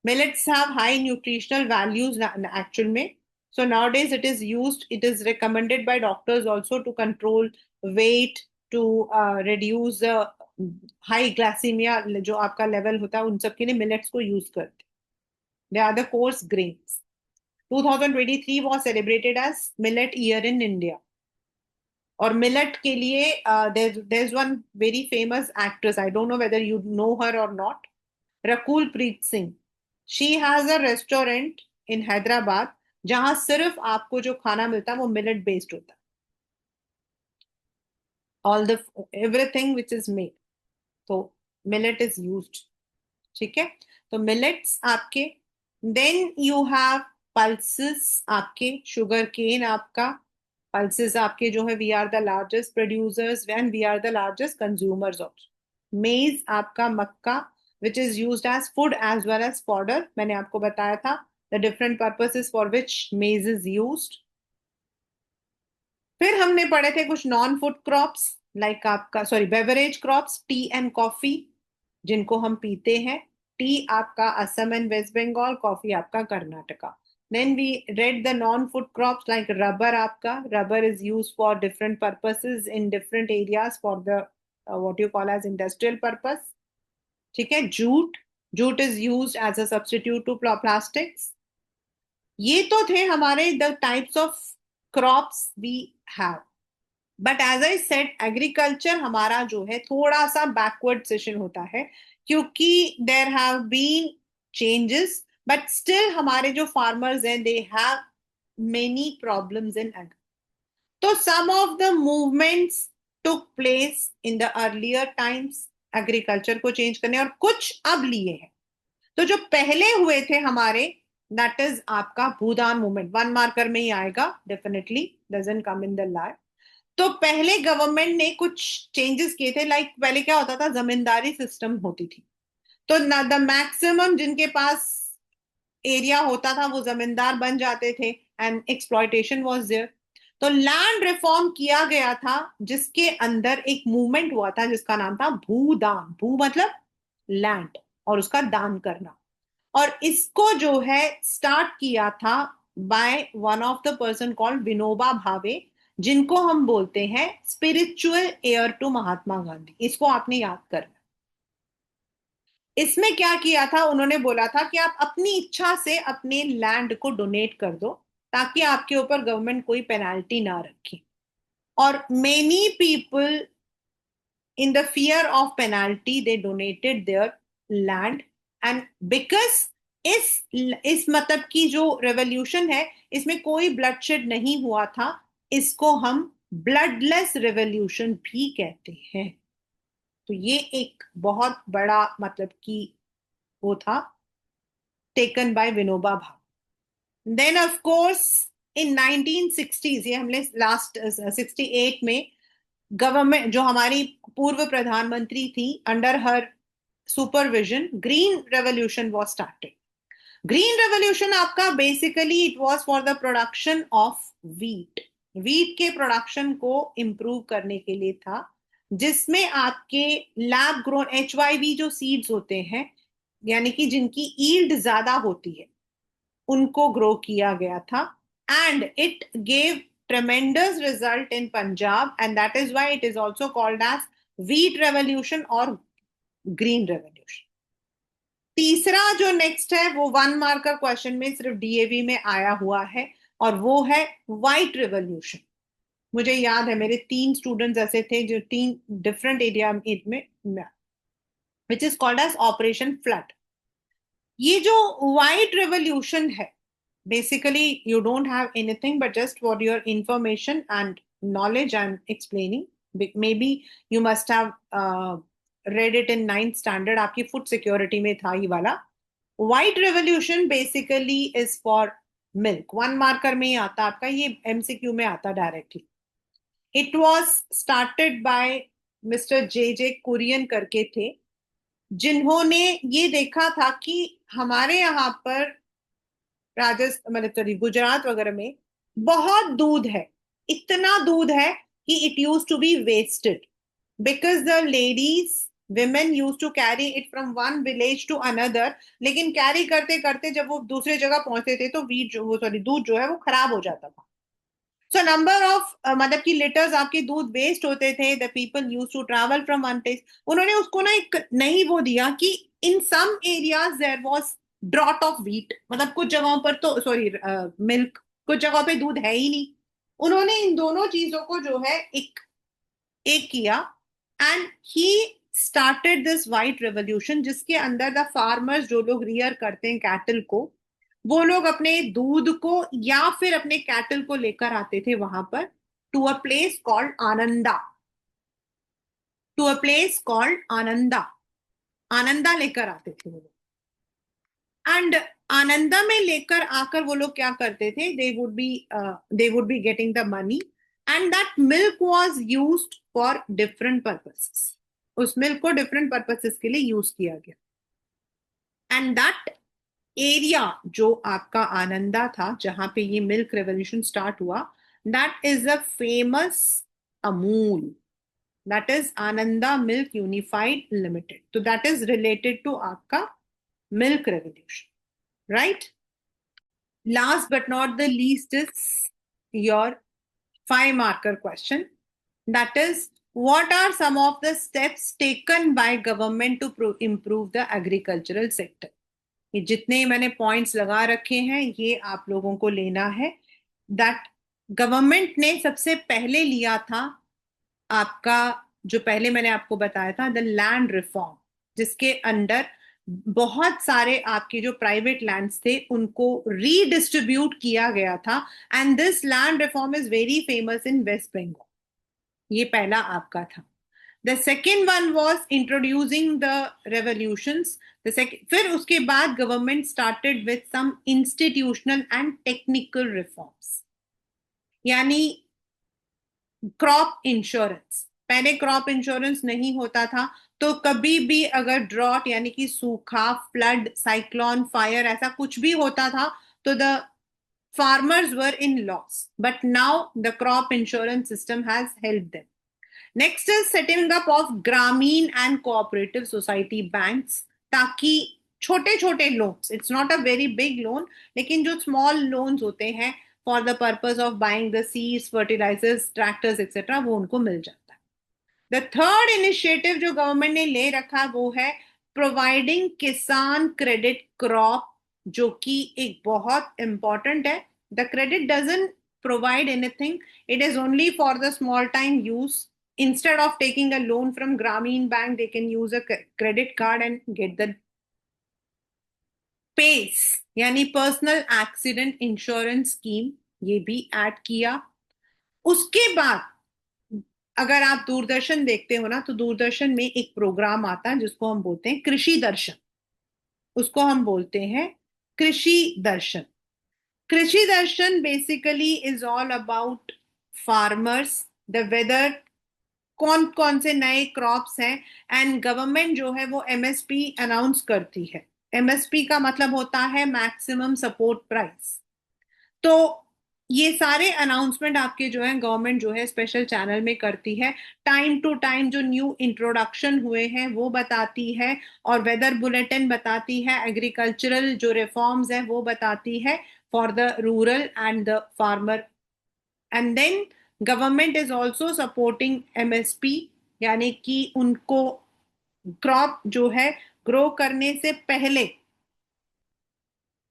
Millets have high nutritional values actual में. So nowadays it is used, it is recommended by doctors also to control weight, to reduce high glycemia जो आपका लेवल होता है, उन सब के लिए मिलेट्स को यूज करते हैं। They are the coarse grains. 2023 was celebrated as Millet Year in India. और मिलेट के लिए there's one very famous actress, I don't know whether you know her or not, Rakul Preet Singh. She has a restaurant in Hyderabad जहां सिर्फ आपको जो खाना मिलता है वो मिलेट बेस्ड होता है, all the everything which is made, तो मिलेट इज यूज्ड। ठीक है, तो मिलेट्स आपके। देन यू हैव पल्सेस आपके, शुगर केन आपका, पल्सेस आपके जो है we are the largest producers and we are the largest consumers of. Maize आपका, मक्का, which is used as food as well as fodder। मैंने आपको बताया था the different purposes for which maize is used। फिर हमने पढ़े थे कुछ नॉन फूड क्रॉप्स, लाइक आपका beverage crops, tea and coffee, जिनको हम पीते हैं। टी आपका असम एंड वेस्ट बंगाल, कॉफी आपका Karnataka. Then we read the non food crops like rubber आपका, rubber is use for different purposes in different areas for the what you call as industrial purpose. ठीक है, jute, jute is use as a substitute to plastics. ये तो थे हमारे the types of crops we have. But as I said agriculture हमारा जो है थोड़ा सा बैकवर्ड सेशन होता है, क्योंकि there have been changes, but still हमारे जो फार्मर्स हैं they have many problems in agri. तो some of the movements took place in the earlier times agriculture को चेंज करने, और कुछ अब लिए हैं। तो जो पहले हुए थे हमारे, दैट इज आपका भूदान मूवमेंट, वन मार्कर में ही आएगा, definitely doesn't come in the life. तो पहले गवर्नमेंट ने कुछ चेंजेस किए थे, लाइक पहले क्या होता था, जमींदारी सिस्टम होती थी, तो द मैक्सिमम जिनके पास एरिया होता था वो जमींदार बन जाते थे, एंड एक्सप्लॉयटेशन वाज देयर। तो लैंड रिफॉर्म किया गया था, जिसके अंदर एक मूवमेंट हुआ था जिसका नाम था भूदान। भू मतलब लैंड, और उसका दान करना। और इसको जो है स्टार्ट किया था by one of the person called Vinoba Bhave, जिनको हम बोलते हैं spiritual air to Mahatma Gandhi. इसको आपने याद करना। इसमें क्या किया था, उन्होंने बोला था कि आप अपनी इच्छा से अपने लैंड को डोनेट कर दो, ताकि आपके ऊपर गवर्नमेंट कोई पेनाल्टी ना रखे। और many people in the fear of penalty they donated their land, and because इस मतलब की जो रेवोल्यूशन है, इसमें कोई ब्लडशेड नहीं हुआ था। इसको हम ब्लडलेस रेवोल्यूशन भी कहते हैं। तो ये एक बहुत बड़ा मतलब कि वो था, taken by Vinoba Bhave. Then of course in 1960s, ये हमने लास्ट 68 में गवर्नमेंट, जो हमारी पूर्व प्रधानमंत्री थी, under her supervision green revolution was started. Green revolution आपका basically it was for the production of wheat. Wheat के प्रोडक्शन को इंप्रूव करने के लिए था, जिसमें आपके लैब ग्रोन HYV जो सीड्स होते हैं, यानी कि जिनकी ईल्ड ज्यादा होती है, उनको ग्रो किया गया था। And it gave tremendous result in Punjab, and that is why it is also called as wheat revolution or green revolution. तीसरा जो नेक्स्ट है वो 1 मार्कर क्वेश्चन में सिर्फ DAV में आया हुआ है, और वो है व्हाइट रेवोल्यूशन। मुझे याद है मेरे 3 स्टूडेंट्स ऐसे थे जो 3 डिफरेंट एरिया में, which is called as operation flood. ये जो व्हाइट रेवोल्यूशन है, basically you don't have anything, but just for your information and knowledge I'm explaining. Maybe you must have read it in 9th standard, आपकी फूड सिक्योरिटी में था ये वाला। White revolution basically is for milk. 1 marker में ही आता आपका, ये MCQ में आता directly. It was started by mister J Kurien करके थे, जिन्होंने ये देखा था कि हमारे यहाँ पर राजस्थान मतलब सॉरी गुजरात वगैरह में बहुत दूध है। इतना दूध है कि it use to be wasted, because the ladies women use to carry it from one village to another. लेकिन कैरी करते करते जब वो दूसरे जगह पहुंचते थे तो वीट जो वो सॉरी दूध जो है वो खराब हो जाता था। सो नंबर ऑफ मतलब कि लीटर्स आपके दूध वेस्ट होते थे। The people use to travel from one place. उन्होंने उसको ना एक नई वो दिया कि in some areas there was drought of wheat, मतलब कुछ जगहों पर तो सॉरी मिल्क, कुछ जगहों पे दूध है ही नहीं। उन्होंने इन दोनों चीजों को जो है एक एक किया, and he started this white revolution, जिसके अंदर द फार्मर्स, जो लोग रियर करते हैं कैटल को, वो लोग अपने दूध को या फिर अपने कैटल को लेकर आते थे वहां पर, to a place called Anand. To a place called Anand, Anand लेकर आते थे वो लोग। एंड आनंदा में लेकर आकर वो लोग क्या करते थे, they would be getting the money, and that milk was used for different purposes. उस मिल्क को डिफरेंट पर्पसेस के लिए यूज किया गया। एंड दैट एरिया जो आपका आनंदा था, जहां पे ये मिल्क रेवोल्यूशन स्टार्ट हुआ, that is a famous Amul, that is Ananda milk unified limited. तो दैट इज रिलेटेड टू आपका milk revolution, right? Last but not the least is your 5 marker question. That is, what are some of the steps taken by government to improve the agricultural sector? ये जितने मैंने पॉइंट्स लगा रखे हैं ये आप लोगों को लेना है। दैट गवर्नमेंट ने सबसे पहले लिया था आपका, जो पहले मैंने आपको बताया था, द लैंड रिफॉर्म, जिसके अंडर बहुत सारे आपके जो प्राइवेट लैंड्स थे उनको रीडिस्ट्रीब्यूट किया गया था। And this land reform is very famous in West Bengal. ये पहला आपका था। The second one was introducing the revolutions. फिर उसके बाद government started with some institutional and technical reforms, यानी क्रॉप इंश्योरेंस। पहले क्रॉप इंश्योरेंस नहीं होता था, तो कभी भी अगर ड्रॉट यानी कि सूखा, फ्लड, साइक्लोन, फायर, ऐसा कुछ भी होता था, तो the farmers were in loss, but now the crop insurance system has helped them. Next is setting up of Grameen and cooperative society banks, ताकि छोटे छोटे loans, it's not a very big loan, लेकिन जो small loans होते हैं for the purpose of buying the seeds, fertilizers, tractors, etc., वो उनको मिल जाता है. The third initiative जो गवर्नमेंट ने ले रखा वो है प्रोवाइडिंग किसान क्रेडिट क्रॉप, जो कि एक बहुत इंपॉर्टेंट है. The credit doesn't provide anything, it is only for the small time use. Instead of taking a loan from Grameen Bank, they can use a credit card and get the PACE यानी पर्सनल एक्सीडेंट इंश्योरेंस स्कीम, ये भी ऐड किया. उसके बाद अगर आप दूरदर्शन देखते हो ना, तो दूरदर्शन में एक प्रोग्राम आता है जिसको हम बोलते हैं कृषि दर्शन. उसको हम बोलते हैं Krishi Darshan. Krishi Darshan basically is all about farmers, the weather, कौन कौन से नए क्रॉप्स हैं, एंड गवर्नमेंट जो है वो एमएसपी अनाउंस करती है. एमएसपी का मतलब होता है मैक्सिमम सपोर्ट प्राइस. तो ये सारे अनाउंसमेंट आपके जो है गवर्नमेंट जो है स्पेशल चैनल में करती है. टाइम टू टाइम जो न्यू इंट्रोडक्शन हुए हैं वो बताती है, और वेदर बुलेटिन बताती है, एग्रीकल्चरल जो रिफॉर्म्स हैं वो बताती है for the rural and the farmer. And then government is also supporting MSP, यानी कि उनको क्रॉप जो है ग्रो करने से पहले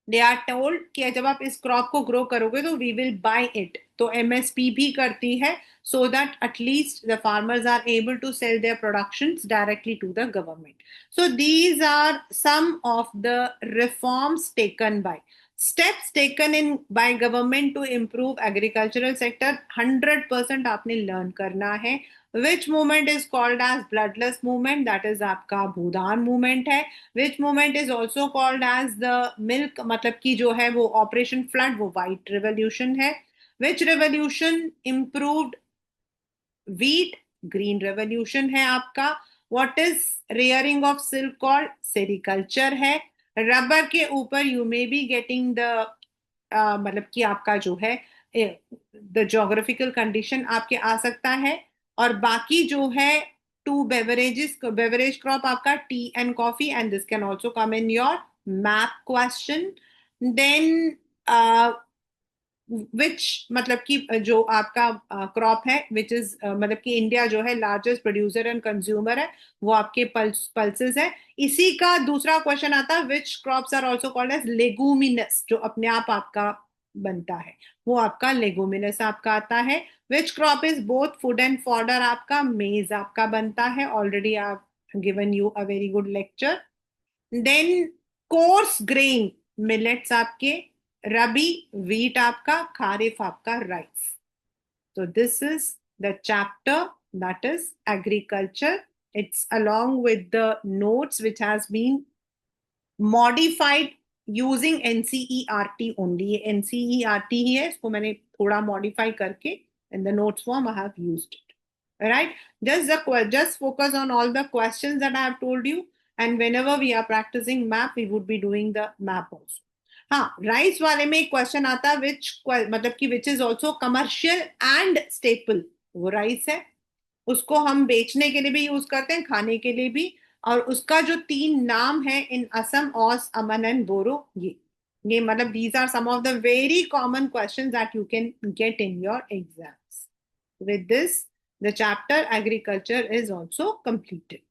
दे आर टोल्ड कि जब आप इस क्रॉप को ग्रो करोगे तो वी विल बाय इट. तो एमएसपी भी करती है, so that at least the farmers are able to sell their productions directly to the government. So these are some of the reforms taken by, steps taken in by government to improve agricultural sector. 100% आपने learn करना है. Which movement is called as bloodless movement, that is आपका भूदान movement है. Which movement is also called as the milk, मतलब कि जो है वो ऑपरेशन फ्लड, वो white revolution है. Which revolution improved wheat, green revolution है आपका. What is rearing of silk called, sericulture है. रबर के ऊपर you may be getting the मतलब कि आपका जो है the geographical condition आपके आ सकता है. और बाकी जो है टू beverage crop आपका tea and coffee, and this can also come in your map question. Then विच मतलब कि जो आपका क्रॉप है विच इज मतलब कि इंडिया जो है लार्जेस्ट प्रोड्यूसर एंड कंज्यूमर है, वो आपके पल्सेस है. इसी का दूसरा क्वेश्चन आता है which crops are also called as leguminous, जो अपने आप आपका बनता है वो आपका लेगुमिनस आपका आता है. Which crop is both food and fodder, आपका मेज आपका बनता है. ऑलरेडी आप given you a very good lecture. Then coarse grain millets आपके, रबी wheat आपका, खारिफ आपका rice. So this is the chapter that is agriculture. It's along with the notes which has been modified using NCERT only. ये NCERT ही है, इसको मैंने थोड़ा modify करके in the notes form I have used it. Alright, just focus on all the questions that I have told you, and whenever we are practicing map we would be doing the map also. हाँ, राइस वाले में एक क्वेश्चन आता है मतलब कि विच is also commercial and staple. वो राइस है, उसको हम बेचने के लिए भी यूज करते हैं, खाने के लिए भी. और उसका जो 3 नाम है इन असम, ओस, अमन एंड बोरो, ये मतलब these are some of the very common questions that you can get in your exams. With this, the chapter agriculture is also completed.